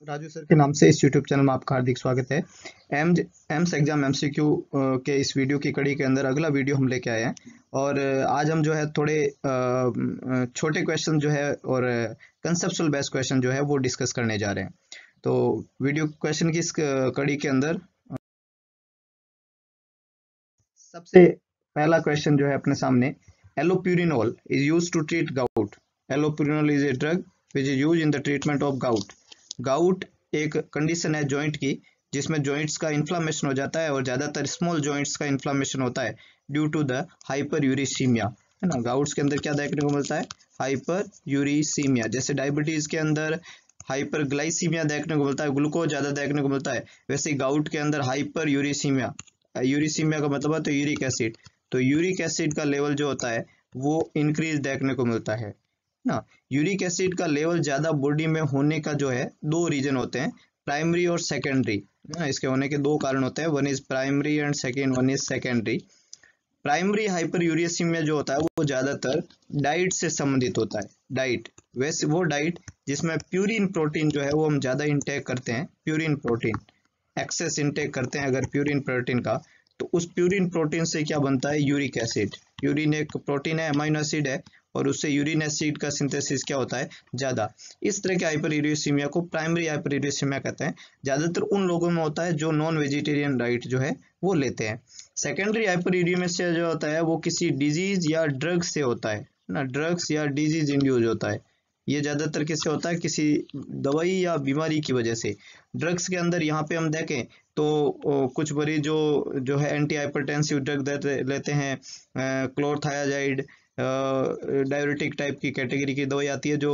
Raju sir के नाम से इस यूट्यूब चैनल में आपका हार्दिक स्वागत है। एम्स एग्जाम एमसीक्यू के इस वीडियो की कड़ी के अंदर अगला वीडियो हम लेके आए हैं। और आज हम जो है थोड़े छोटे क्वेश्चन जो है और कंसेप्चुअल बेस्ड क्वेश्चन जो है वो डिस्कस करने जा रहे हैं। तो वीडियो क्वेश्चन की इस कड़ी के अंदर सबसे पहला क्वेश्चन जो है अपने सामने, allopurinol is used to treat gout. Allopurinol is a drug which is used in the treatment of gout. Gout एक कंडीशन है जॉइंट की जिसमें जॉइंट्स का इन्फ्लामेशन हो जाता है और ज्यादातर स्मॉल जॉइंट्स का इन्फ्लामेशन होता है due to the hyperuricaemia, है ना। गाउट्स के अंदर क्या देखने को मिलता है? Hyper uricaemia. जैसे डायबिटीज के अंदर हाइपर ग्लाइसीमिया देखने को मिलता है, ग्लूकोज ज्यादा देखने को मिलता है, वैसे गाउट के अंदर हाइपर यूरिसीमिया। यूरिसीमिया का मतलब है तो यूरिक एसिड, तो यूरिक एसिड का लेवल जो होता है वो इंक्रीज देखने को मिलता है ना। यूरिक एसिड का लेवल ज्यादा बॉडी में होने का जो है दो रीजन होते हैं, प्राइमरी और सेकेंडरी, है ना। इसके होने के दो कारण होते हैं, one is primary and second one is secondary. Primary hyper uricaemia जो होता है वो ज्यादातर डाइट से संबंधित होता है। डाइट, वैसे वो डाइट जिसमें प्यूरिन प्रोटीन जो है वो हम ज्यादा इंटेक करते हैं, प्यूरिन प्रोटीन एक्सेस इंटेक करते हैं अगर प्यूरिन प्रोटीन का, तो उस प्यूरिन प्रोटीन से क्या बनता है? Uric acid. यूरिन एक प्रोटीन है, अमाइनो एसिड है, और उससे यूरिन एसिड का सिंथेसिस क्या होता है? ज्यादा। इस तरह के हाइपरयूरिसीमिया को प्राइमरी हाइपरयूरिसीमिया कहते हैं। ज्यादातर उन लोगों में होता है जो नॉन वेजिटेरियन डाइट जो है वो लेते हैं। सेकेंडरी हाइपरयूरिसीमिया जो होता है वो किसी डिजीज या ड्रग से होता है ना, ड्रग्स या डिजीज इंड्यूस होता है। ये ज्यादातर किससे होता है? किसी दवाई या बीमारी की वजह से। ड्रग्स के अंदर यहाँ पे हम देखें तो कुछ मरीज जो है एंटी हाइपरटेंसिव ड्रग लेते हैं, क्लोरथायाजाइड, डायबिटिक टाइप की कैटेगरी की दवाई आती है जो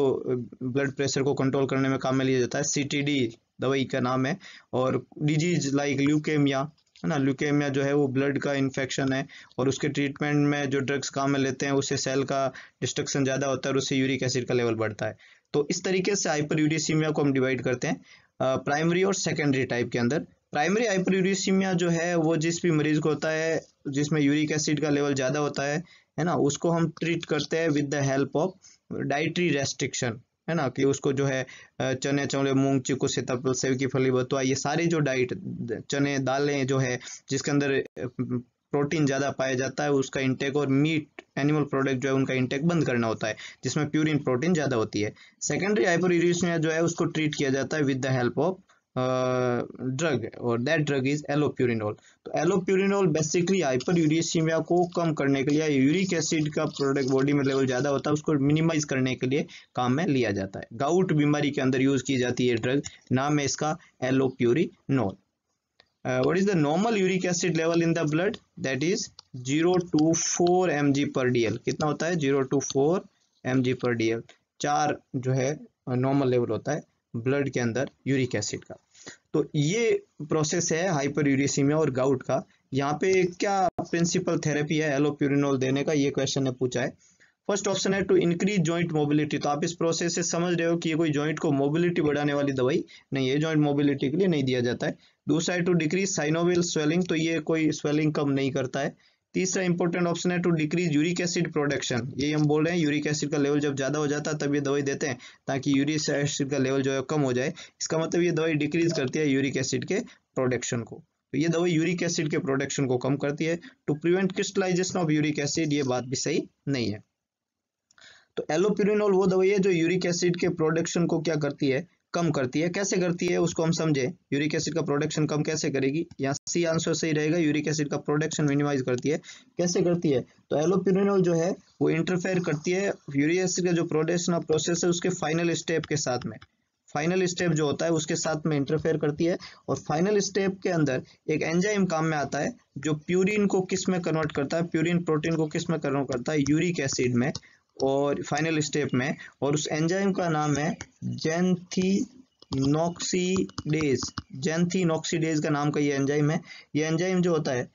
ब्लड प्रेशर को कंट्रोल करने में काम में लिया जाता है, सीटीडी दवाई का नाम है। और डिजीज लाइक ल्यूकेमिया, है ना, ल्यूकेमिया जो है वो ब्लड का इन्फेक्शन है, और उसके ट्रीटमेंट में जो ड्रग्स काम में लेते हैं उससे सेल का डिस्ट्रक्शन ज्यादा होता है और उससे यूरिक एसिड का लेवल बढ़ता है। तो इस तरीके से हाइपर यूरिसीमिया को हम डिवाइड करते हैं प्राइमरी और सेकेंडरी टाइप के अंदर। प्राइमरी हाइपर यूरिसीमिया जो है वो जिस भी मरीज को होता है जिसमें यूरिक एसिड का लेवल ज्यादा होता है ना, उसको हम ट्रीट करते हैं with the help of dietary restriction, है ना, कि उसको जो है चने चौले मूंग चीकू सीताफल सेव की फली बथुआ, ये सारी जो डाइट, चने दालें जो है जिसके अंदर प्रोटीन ज्यादा पाया जाता है उसका इंटेक, और मीट एनिमल प्रोडक्ट जो है उनका इंटेक बंद करना होता है जिसमें प्यूरिन प्रोटीन ज्यादा होती है। सेकेंडरी हाइपरयूरिसीमिया जो है उसको ट्रीट किया जाता है with the help of drug, और दैट ड्रग इज एलोप्यूरिनोल। तो एलोप्यूरिनोल बेसिकली हाइपरयूरिसीमिया को कम करने के लिए, यूरिक एसिड का प्रोडक्ट बॉडी में लेवल ज्यादा होता है उसको मिनिमाइज करने के लिए काम में लिया जाता है। गाउट बीमारी के अंदर यूज की जाती है ड्रग, नाम है इसका allopurinol. What is the normal uric acid level in the blood? That is 0 to 4 mg per dl। कितना होता है? 0 to 4 mg per dl। 4 जो है नॉर्मल लेवल होता है ब्लड के अंदर यूरिक एसिड का। तो ये प्रोसेस है हाइपर यूरिसीमिया और गाउट का। यहाँ पे क्या प्रिंसिपल थेरेपी है एलोप्यूरिनोल देने का, ये क्वेश्चन ने पूछा है। फर्स्ट ऑप्शन है टू इंक्रीज जॉइंट मोबिलिटी। तो आप इस प्रोसेस से समझ रहे हो कि ये कोई जॉइंट को मोबिलिटी बढ़ाने वाली दवाई नहीं है, जॉइंट मोबिलिटी के लिए नहीं दिया जाता है। दूसरा है टू डिक्रीज साइनोवियल स्वेलिंग, तो ये कोई स्वेलिंग कम नहीं करता है। तीसरा इंपॉर्टेंट ऑप्शन है to decrease uric acid production. यही हम बोल रहे हैं, यूरिक एसिड का लेवल जब ज्यादा हो जाता है तब ये दवाई देते हैं ताकि यूरिक एसिड का लेवल जो है कम हो जाए। इसका मतलब ये दवाई डिक्रीज करती है यूरिक एसिड के प्रोडक्शन को, तो ये दवाई यूरिक एसिड के प्रोडक्शन को कम करती है। To prevent crystallisation of uric acid, ये बात भी सही नहीं है। तो एलोप्यूरिनोल वो दवाई है जो यूरिक एसिड के प्रोडक्शन को क्या करती है? कम करती है। कैसे करती है उसको हम समझे, यूरिक एसिड का प्रोडक्शन कम कैसे करेगी? यहाँ सी आंसर सही रहेगा, यूरिक एसिड का प्रोडक्शन मिनिमाइज करती है। कैसे करती है? तो एलोप्यूरिनोल जो है वो इंटरफेयर करती है यूरिक एसिड का जो प्रोडक्शन प्रोसेस है उसके फाइनल स्टेप के साथ में, फाइनल स्टेप जो होता है उसके साथ में इंटरफेयर करती है। और फाइनल स्टेप के अंदर एक एंजाइम काम में आता है जो प्यूरिन को किस में कन्वर्ट करता है? प्यूरिन प्रोटीन को किस में कन्वर्ट करता है? यूरिक एसिड में, और फाइनल स्टेप में। और उस एंजाइम का नाम है जैंथीनॉक्सीडेज। जैंथीनॉक्सीडेज का नाम का ये एंजाइम है। ये एंजाइम जो होता है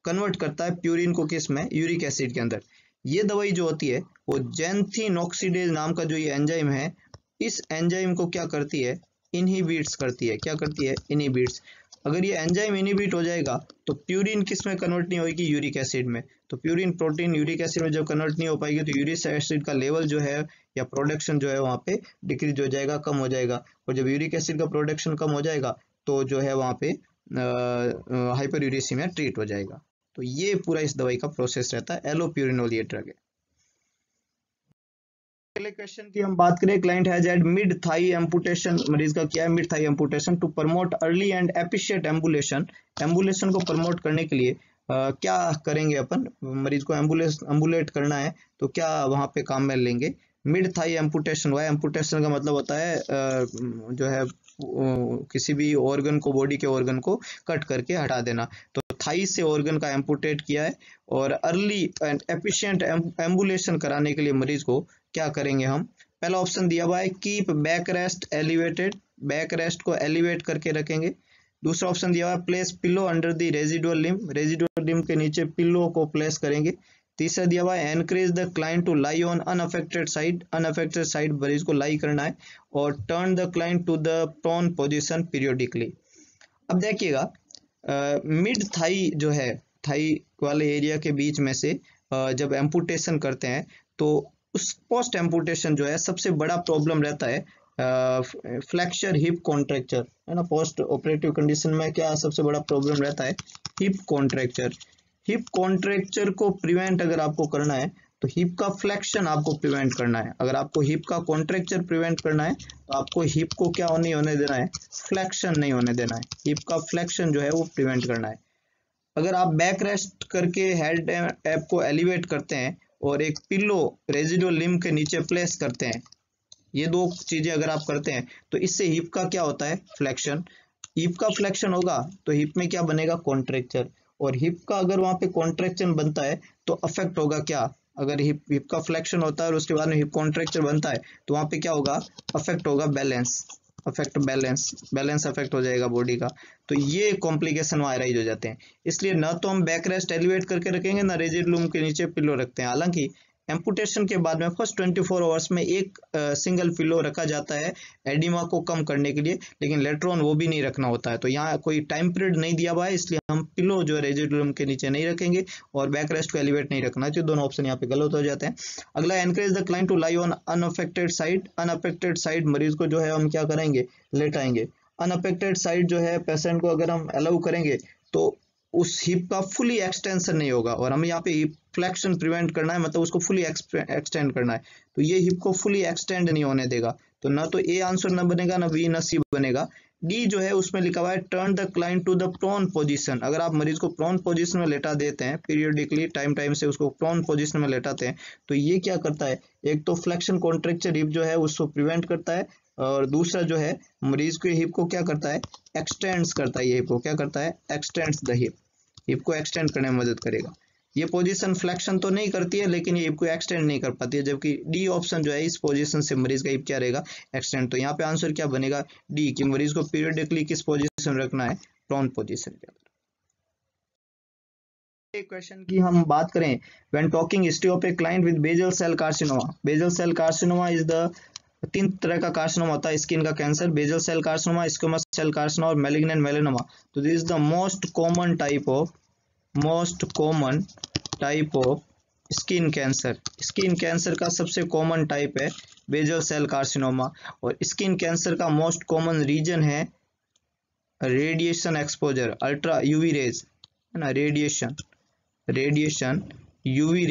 कन्वर्ट करता है प्यूरिन को किस में? यूरिक एसिड के अंदर। ये दवाई जो होती है वो जैंथीनॉक्सीडेज नाम का जो ये एंजाइम है, इस एंजाइम को क्या करती है? इनहिबिट्स करती है। क्या करती है? इनहिबिट्स। अगर ये एंजाइम इनहिबिट हो जाएगा तो प्यूरिन किस में कन्वर्ट नहीं होगी, यूरिक एसिड में। तो प्यूरिन प्रोटीन यूरिक एसिड में जब कन्वर्ट नहीं हो पाएगी तो यूरिक एसिड का लेवल जो है या प्रोडक्शन जो है वहाँ पे डिक्रीज हो जाएगा, कम हो जाएगा। और जब यूरिक एसिड का प्रोडक्शन कम हो जाएगा तो जो है वहाँ पे हाइपर यूरेसिमिया ट्रीट हो जाएगा। तो ये पूरा इस दवाई का प्रोसेस रहता है। एलोप्यूरिनोल ये ड्रग है। अगले क्वेश्चन की हम बात करें, client has had mid thigh amputation, मरीज का क्या है mid thigh amputation, to promote early and efficient ambulation. Ambulation को प्रमोट करने के लिए क्या करेंगे अपन, मरीज को एम्बुलेट करना है तो क्या वहां पे काम में लेंगे। मिड थाई एम्पुटेशन हुआ है, एम्पुटेशन का मतलब होता है जो है किसी भी ऑर्गन को, बॉडी के ऑर्गन को कट करके हटा देना। तो थाई से ऑर्गन का एम्पुटेट किया है और अर्ली एंड एफिशिएंट एम्बुलेशन कराने के लिए मरीज को क्या करेंगे हम। पहला ऑप्शन दिया हुआ है keep back rest elevated, back rest को एलिवेट करके रखेंगे। दूसरा ऑप्शन दिया हुआ है place pillow under the residual limb, residual limb के नीचे पिलो को प्लेस करेंगे। तीसरा दिया हुआ है encourage the client to lie on unaffected side, unaffected side मरीज को लाई करना है। और turn the client to the prone position periodically. अब देखिएगा मिड थाई जो है, थाई वाले एरिया के बीच में से जब एम्पुटेशन करते हैं तो उस पोस्ट एम्पुटेशन जो है सबसे बड़ा प्रॉब्लम रहता है फ्लैक्चर हिप कॉन्ट्रैक्चर, है ना। पोस्ट ऑपरेटिव कंडीशन में क्या सबसे बड़ा प्रॉब्लम रहता है, हिप कॉन्ट्रैक्चर। हिप कॉन्ट्रैक्चर को प्रिवेंट अगर आपको करना है तो हिप का फ्लेक्शन आपको प्रिवेंट करना है। अगर आपको हिप का कॉन्ट्रैक्चर प्रिवेंट करना है तो आपको हिप को क्या नहीं होने देना है, फ्लेक्शन नहीं होने देना है। हिप का फ्लेक्शन जो है वो प्रिवेंट करना है। अगर आप बैक रेस्ट करके हेड ऐप को एलिवेट करते हैं और एक पिलो रेजिडुअल लिम्ब के नीचे प्लेस करते हैं, ये दो चीजें अगर आप करते हैं तो इससे हिप का क्या होता है, फ्लेक्शन। हिप का फ्लेक्शन होगा तो हिप में क्या बनेगा, कॉन्ट्रैक्चर। और हिप का अगर वहां पे कॉन्ट्रैक्शन बनता है तो अफेक्ट होगा क्या, अगर हिप का फ्लेक्शन होता है और उसके बाद में हिप कॉन्ट्रैक्चर बनता है तो वहां पे क्या होगा, अफेक्ट होगा बैलेंस, अफेक्ट बैलेंस अफेक्ट हो जाएगा बॉडी का। तो ये कॉम्प्लिकेशन वहां राइज हो जाते हैं। इसलिए ना तो हम बैक रेस्ट एलिवेट करके रखेंगे ना रेजिडुअल के नीचे पिलो रखते हैं। हालांकि एम्पुटेशन के बाद में फर्स्ट 24 आवर्स में एक सिंगल पिलो रखा जाता है एडिमा को कम करने के लिए, लेकिन लेटर ऑन वो भी नहीं रखना होता है। तो यहाँ कोई टाइम पीरियड नहीं दिया हुआ है, इसलिए हम पिलो जो है रेजिडुअल के नीचे नहीं रखेंगे और बैक रेस्ट को एलिवेट नहीं रखना चाहिए। दोनों ऑप्शन यहाँ पे गलत हो जाते हैं। अगला, encourage the client to lie on unaffected side. Unaffected side मरीज को जो है हम क्या करेंगे, लेटाएंगे। अनअफेक्टेड साइड जो है पेशेंट को अगर हम अलाउ करेंगे तो उस हिप का फुली एक्सटेंशन नहीं होगा, और हमें यहाँ पे हिप फ्लेक्शन प्रिवेंट करना है, मतलब उसको फुली एक्सटेंड करना है। तो ये हिप को फुली एक्सटेंड नहीं होने देगा। तो ना तो ए आंसर ना बनेगा, ना बी ना सी बनेगा। डी जो है उसमें लिखा हुआ है turn the client to the prone position. अगर आप मरीज को प्रोन पोजीशन में लेटा देते हैं, पीरियडिकली टाइम से उसको प्रोन पोजीशन में लेटाते हैं, तो ये क्या करता है, एक तो फ्लेक्शन कॉन्ट्रैक्चर हिप जो है उसको प्रिवेंट करता है, और दूसरा जो है मरीज के हिप को क्या करता है, एक्सटेंड्स करता है। ये हिप को क्या करता है, एक्सटेंड्स द हिप को एक्सटेंड करने में मदद करेगा। ये पोजीशन फ्लेक्शन तो नहीं करती है लेकिन ये हिप को एक्सटेंड नहीं कर पाती है, जबकि डी ऑप्शन जो है इस पोजीशन से मरीज का हिप क्या रहेगा, एक्सटेंड। तो यहाँ पे आंसर क्या बनेगा, डी, कि मरीज को पीरियडिकली किस पोजीशन रखना है, प्रोन पोजीशन के अंदर। क्वेश्चन की हम बात करें, when talking history of a client with basal cell carcinoma. Basal cell carcinoma is the, तीन तरह का कार्सिनोमा होता है स्किन का cancer, basal cell carcinoma, squamous cell carcinoma और मैलिग्नेंट मेलानोमा। तो this is the most common type of skin cancer. Skin cancer का सबसे कॉमन टाइप है बेजल सेल कार्सिनोमा, और स्किन कैंसर का मोस्ट कॉमन रीजन है radiation exposure, ultra UV raise, है ना, radiation UV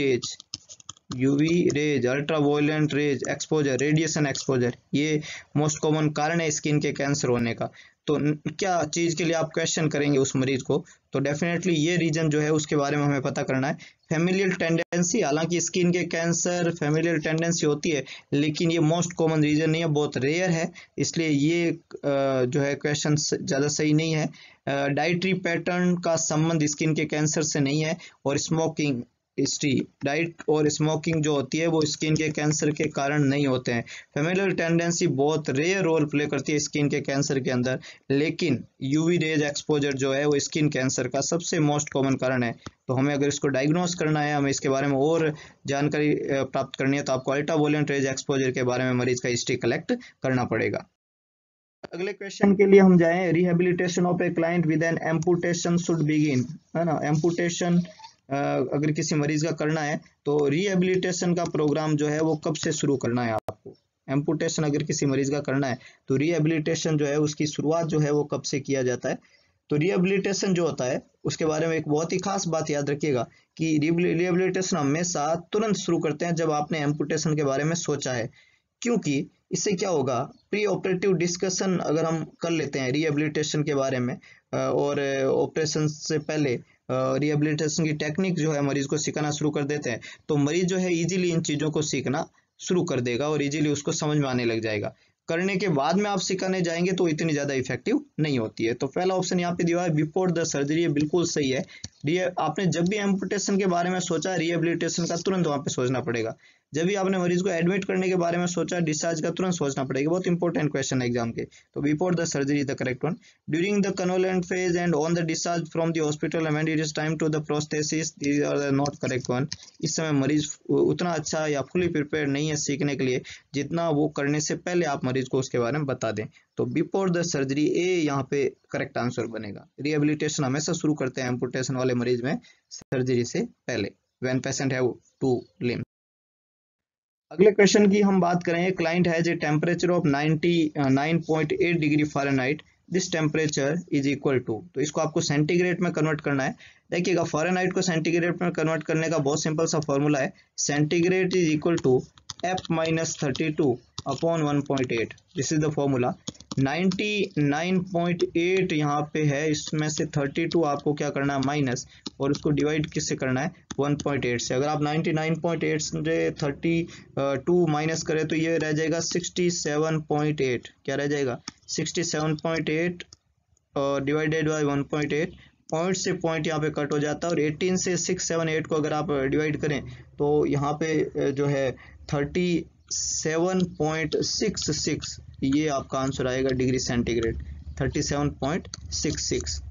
rays, ultra violent rays exposure, radiation exposure, ये most common कारण है स्किन के कैंसर होने का। तो क्या चीज के लिए आप क्वेश्चन करेंगे उस मरीज को, तो डेफिनेटली ये रीजन जो है उसके बारे में हमें पता करना है। फैमिलियल टेंडेंसी, हालांकि स्किन के कैंसर फैमिलियल टेंडेंसी होती है लेकिन ये मोस्ट कॉमन रीजन नहीं है, बहुत रेयर है, इसलिए ये जो है क्वेश्चन ज़्यादा सही नहीं है। डाइटरी पैटर्न का संबंध स्किन के कैंसर से नहीं है, और स्मोकिंग हिस्ट्री, डाइट और स्मोकिंग जो होती है वो स्किन के कैंसर के कारण नहीं होते हैं। फैमिलियल टेंडेंसी बहुत रेयर रोल प्ले करती है स्किन के कैंसर के अंदर, लेकिन यूवी रेज एक्सपोजर जो है वो स्किन कैंसर का सबसे मोस्ट कॉमन कारण है। तो हमें अगर इसको डायग्नोस करना है, हमें इसके बारे में और जानकारी प्राप्त करनी है, तो आपको अल्ट्रा वायलेंट रेज एक्सपोजर के बारे में मरीज का हिस्ट्री कलेक्ट करना पड़ेगा। अगले क्वेश्चन के लिए हम जाएं, rehabilitation of a client with an amputation should begin, है ना। एम्पुटेशन अगर किसी मरीज का करना है तो रिहेबिलिटेशन का प्रोग्राम जो है वो कब से शुरू करना है आपको। एम्पुटेशन अगर किसी मरीज का करना है तो रिहेबिलिटेशन जो है उसकी शुरुआत जो है वो कब से किया जाता है। तो रिहेबिलिटेशन जो होता है उसके बारे में एक बहुत ही खास बात याद रखिएगा कि रिहेबिलिटेशन हमेशा तुरंत शुरू करते हैं जब आपने एम्पुटेशन के बारे में सोचा है, क्योंकि इससे क्या होगा, प्री ऑपरेटिव डिस्कशन अगर हम कर लेते हैं रिहेबिलिटेशन के बारे में और ऑपरेशन से पहले रिहेबिलिटेशन की टेक्निक जो है मरीज को सिखाना शुरू कर देते हैं, तो मरीज जो है इजीली इन चीज़ों को सीखना शुरू कर देगा और इजीली उसको समझ में आने लग जाएगा। करने के बाद में आप सिखाने जाएंगे तो इतनी ज़्यादा इफेक्टिव नहीं होती है। तो पहला ऑप्शन यहाँ पे दिया है बिफोर द सर्जरी, ये बिल्कुल सही है। आपने जब भी एम्पुटेशन के बारे में सोचा रिहेबिलिटेशन का तुरंत वहाँ पे सोचना पड़ेगा। जब भी आपने मरीज को एडमिट करने के बारे में सोचा डिस्चार्ज का तुरंत सोचना पड़ेगा। बहुत इंपॉर्टेंट क्वेश्चन है एग्जाम के। तो before the surgery is the correct one. During the convalescent phase and on the discharge from the hospital and it is time to the prosthesis, these are the not correct one. इस समय मरीज उतना अच्छा या fully prepare नहीं है सीखने के लिए जितना वो करने से पहले आप मरीज को उसके बारे में बता दें। तो बिफोर द सर्जरी ए यहाँ पे करेक्ट आंसर बनेगा। रिहेबिलिटेशन हमेशा शुरू करते हैं एम्पुटेशन वाले मरीज में सर्जरी से पहले, when patient have to limb. अगले क्वेश्चन की हम बात करें, client has a temperature of 99.8 degree Fahrenheit, this temperature is equal to, तो इसको आपको सेंटीग्रेड में कन्वर्ट करना है। देखिएगा फ़ारेनहाइट को सेंटीग्रेड में कन्वर्ट करने का बहुत सिंपल सा फॉर्मूला है, centigrade is equal to F-32 upon 1.8, this is the formula. 99.8 यहाँ पे है, इसमें से 32 आपको क्या करना है माइनस, और उसको डिवाइड किससे करना है 1.8 से। अगर आप 99.8 से 32 माइनस करें तो ये रह जाएगा 67.8, क्या रह जाएगा 67.8 डिवाइडेड बाई 1.8, पॉइंट से पॉइंट यहाँ पे कट हो जाता है, और 18 से 678 को अगर आप डिवाइड करें तो यहाँ पे जो है 37.66, ये आपका आंसर आएगा डिग्री सेंटीग्रेड 37.66।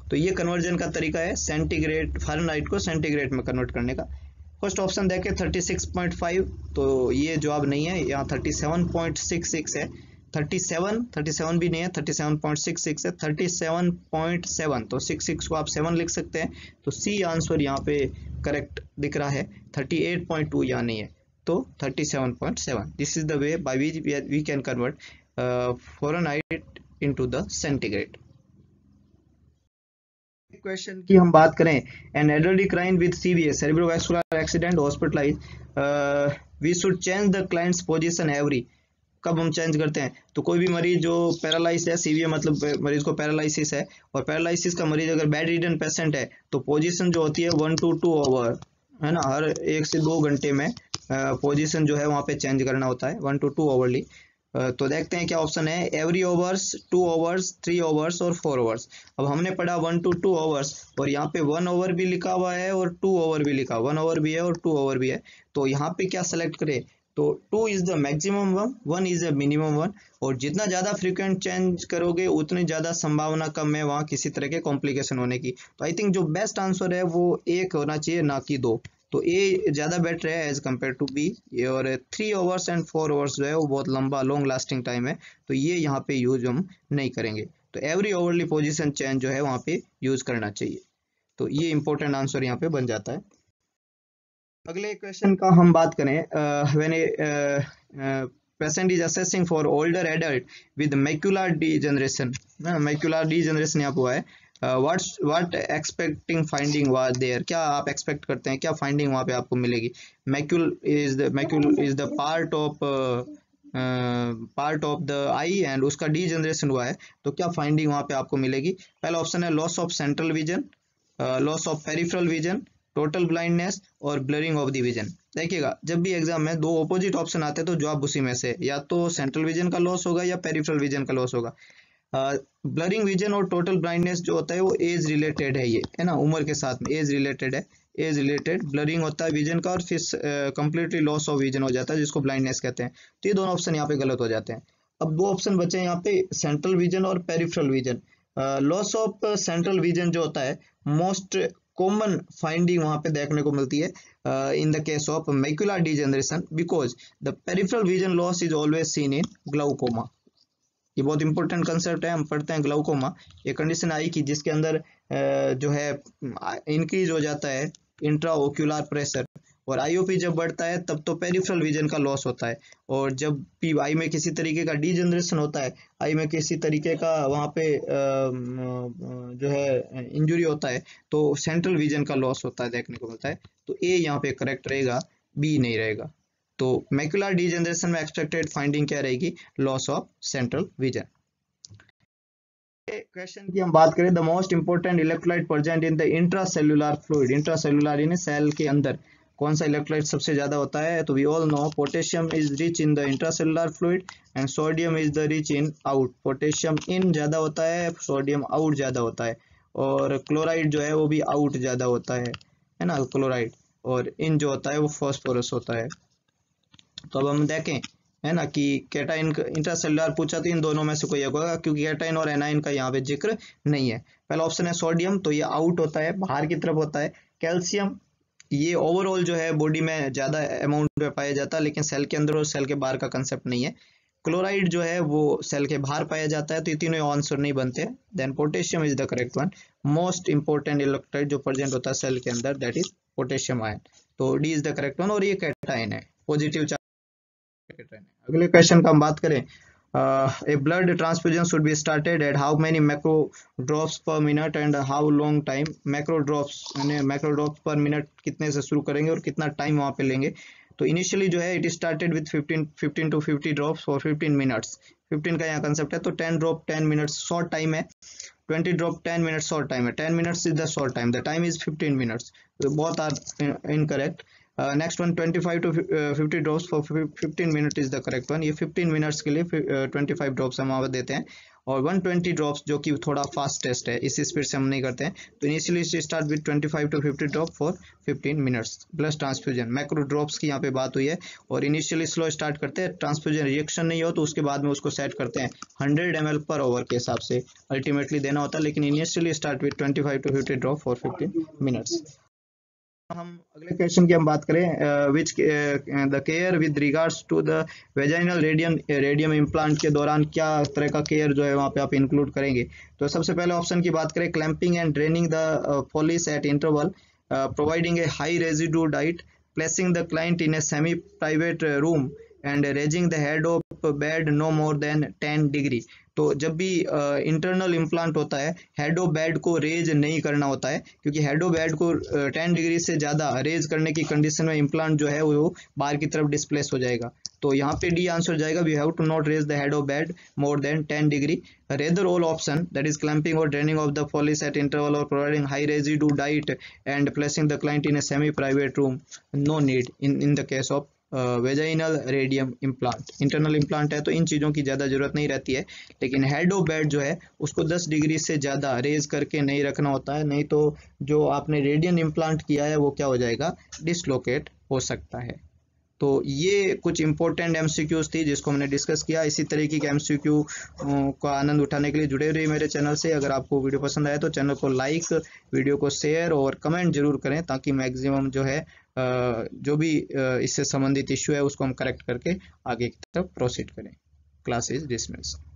तो ये कन्वर्जन का तरीका है सेंटीग्रेड फ़ारेनहाइट को सेंटीग्रेड में कन्वर्ट करने का। फर्स्ट ऑप्शन देखें 36.5, तो ये जवाब नहीं है, यहाँ 37.66 है। 37 भी नहीं है, 37.66 है, 37.7, तो 66 को आप 7 लिख सकते हैं। तो सी आंसर यहाँ पे करेक्ट दिख रहा है, 38.2 यहाँ नहीं है, तो 37.7। This is the way by which we can convert Fahrenheit into the centigrade. Question की हम बात करें, an elderly client with CVA cerebrovascular accident hospitalize, we should change the client's position every, कब हम चेंज करते हैं, तो कोई भी मरीज जो पैरालाइज है, सीवीए मतलब मरीज को पैरालिसिस है, और पैरालिसिस का मरीज अगर बेड रिडन पेशेंट है तो पोजीशन जो होती है 1 to 2 आवर, है ना, हर 1 से 2 घंटे में पोजीशन जो है वहाँ पे चेंज करना होता है 1 to 2 आवरली। तो देखते हैं क्या ऑप्शन है, एवरी ओवर्स, 2 आवर्स, 3 आवर्स और 4 आवर्स। अब हमने पढ़ा 1 to 2 आवर्स, और यहाँ पे 1 आवर भी लिखा हुआ है और 2 आवर भी लिखा, 1 आवर भी है और 2 आवर भी है। तो यहाँ पे क्या सेलेक्ट करें, तो 2 is the maximum one, 1 is the minimum one, और जितना ज़्यादा फ्रीक्वेंट चेंज करोगे उतनी ज़्यादा संभावना कम है वहाँ किसी तरह के कॉम्प्लिकेशन होने की। तो आई थिंक जो बेस्ट आंसर है वो 1 होना चाहिए, ना कि 2। तो ए ज़्यादा बेटर है एज कम्पेयर टू बी, और 3 आवर्स एंड 4 आवर्स जो है वो बहुत लंबा लॉन्ग लास्टिंग टाइम है, तो ये यहाँ पे यूज हम नहीं करेंगे। तो एवरी ओवरली पोजीशन चेंज जो है वहाँ पे यूज करना चाहिए। तो ये इंपॉर्टेंट आंसर यहाँ पे बन जाता है। अगले क्वेश्चन का हम बात करें, when a patient is assessing for older adult with macular degeneration, macular degeneration यहाँ पे हुआ है, what expecting finding was there, क्या आप एक्सपेक्ट करते हैं, क्या फाइंडिंग वहाँ पे आपको मिलेगी। Macule is the part of the I and उसका डीजनरेशन हुआ है, तो क्या फाइंडिंग वहाँ पे आपको मिलेगी। पहला ऑप्शन है loss of central vision, loss of peripheral vision, total blindness और ब्लरिंग ऑफ द विजन। देखिएगा जब भी एग्जाम में 2 ऑपोजिट ऑप्शन आते हैं तो जवाब उसी में से, या तो सेंट्रल विजन का लॉस होगा या पेरिफेरल विजन का लॉस होगा। ब्लरिंग विजन और टोटल ब्लाइंडनेस जो होता है वो एज रिलेटेड है, ये है ना, उम्र के साथ में एज रिलेटेड है, एज रिलेटेड ब्लरिंग होता है विजन का, और फिर कंप्लीटली लॉस ऑफ विजन हो जाता है जिसको ब्लाइंडनेस कहते हैं। तो ये दोनों ऑप्शन यहाँ पे गलत हो जाते हैं। अब 2 ऑप्शन बचे हैं यहाँ पे, सेंट्रल विजन और peripheral vision. Loss of central vision जो होता है मोस्ट कॉमन फाइंडिंग वहां पे देखने को मिलती है इन the case of macular degeneration, because the peripheral vision loss is always seen in glaucoma. ये बहुत इंपॉर्टेंट कंसेप्ट है, हम पढ़ते हैं ग्लाउकोमा। ये कंडीशन आई कि जिसके अंदर जो है इंक्रीज हो जाता है इंट्रा ओक्यूलर प्रेशर, और आईओपी जब बढ़ता है तब तो पेरिफेरल विजन का लॉस होता है, और जब भी आई में किसी तरीके का डीजनरेशन होता है, आई में किसी तरीके का वहाँ पे जो है इंजुरी होता है, तो सेंट्रल विजन का लॉस होता है, देखने को मिलता है। तो ए यहाँ पे करेक्ट रहेगा, बी नहीं रहेगा। तो मैकुलर डीजनरेशन में एक्सपेक्टेड फाइंडिंग क्या रहेगी? Loss of central vision. Question की हम बात करें, the most important electrolyte present in the intracellular fluid, intracellular यानी सेल के अंदर कौन सा इलेक्ट्रोलाइट सबसे ज्यादा होता है? तो we all know potassium is rich in the intracellular fluid and sodium is the rich in out. Potassium in ज्यादा होता है, सोडियम आउट ज्यादा होता है, और क्लोराइड जो है वो भी आउट ज्यादा होता है ना, क्लोराइड, और इन जो होता है वो फास्फोरस होता है। तो अब हम देखें है ना कि कैटाइन इंट्रासेल्युलर पूछा तो इन दोनों में से कोई एक होगा, क्योंकि कैटाइन और एनाइन का यहाँ पे जिक्र नहीं है। पहला ऑप्शन है सोडियम, तो ये आउट होता है, बाहर की तरफ होता है। कैल्शियम ये ओवरऑल जो है बॉडी में ज्यादा अमाउंट में पाया जाता है, लेकिन सेल के अंदर और सेल के बाहर का कंसेप्ट नहीं है। क्लोराइड जो है वो सेल के बाहर पाया जाता है, तो ये तीनों आंसर नहीं बनते। Then potassium is the correct one. Most important electrolyte जो प्रेजेंट होता है सेल के अंदर, दैट इज पोटेशियम आयन। तो D is the correct one, और ये कैटाइन है, पॉजिटिव। अगले क्वेश्चन का हम बात करें, a blood transfusion should be started at how many macro drops per minute and how long time. Macro drops per minute कितने से शुरू करेंगे और कितना टाइम वहां पे लेंगे? तो इनिशियली जो है it started with 15 to 50 drops for 15 minutes. 15 का यहाँ कंसेप्ट है, तो 10 ड्रॉप 10 मिनट्स शॉर्ट टाइम है, 20 ड्रॉप 10 मिनट्स शॉर्ट टाइम है, 10 minutes is the short time, the time is 15 minutes. Both are incorrect. Next one 25 to 50 drops for 15 minute is the correct one. ये 15 minutes के लिए 25 drops हम वहाँ देते हैं, और 120 ड्रॉप्स जो कि थोड़ा फास्ट टेस्ट है, इस स्पीड से हम नहीं करते हैं। तो initially start with 25 to 50 drop for 15 minutes. Blood transfusion macro drops की यहाँ पे बात हुई है, और इनिशियली स्लो स्टार्ट करते हैं, ट्रांसफ्यूजन रिएक्शन नहीं हो तो उसके बाद में उसको सेट करते हैं 100 ml पर ओवर के हिसाब से अल्टीमेटली देना होता है, लेकिन initially start with 25 to 50 drop for 15 minutes. हम अगले क्वेश्चन की हम बात करें, which the care with regards to the vaginal radium implant के दौरान क्या तरह का केयर जो है वहाँ पे आप इंक्लूड करेंगे? तो सबसे पहले ऑप्शन की बात करें, clamping and draining the Foley at interval, providing a high residue diet, placing the client in a semi private room and raising the head of bed no more than 10 degree. तो जब भी internal implant होता है, head of bed को raise नहीं करना होता है, क्योंकि हेड ऑफ बेड को 10 डिग्री से ज़्यादा रेज करने की कंडीशन में इम्प्लांट जो है वो बाहर की तरफ डिस्प्लेस हो जाएगा। तो यहाँ पे डी आंसर जाएगा, we have to not raise the head of bed more than 10 degree. Rather all option, that is clamping और draining of the Foley at interval और providing high residue diet and placing the client in a semi private room, no need in the case of vaginal radium implant. Internal implant है तो इन चीज़ों की ज़्यादा जरूरत नहीं रहती है, लेकिन हेड ऑफ बेड जो है उसको 10 डिग्री से ज़्यादा रेज करके नहीं रखना होता है, नहीं तो जो आपने रेडियम इम्प्लांट किया है वो क्या हो जाएगा? डिसलोकेट हो सकता है। तो ये कुछ इंपॉर्टेंट एमसीक्यूज थी जिसको हमने डिस्कस किया। इसी तरीके के एमसीक्यू का आनंद उठाने के लिए जुड़े रहिए मेरे चैनल से। अगर आपको वीडियो पसंद आए तो चैनल को लाइक, वीडियो को शेयर और कमेंट जरूर करें, ताकि मैक्सिमम जो है जो भी इससे संबंधित इश्यू है उसको हम करेक्ट करके आगे की तरफ प्रोसीड करें। Class is dismissed.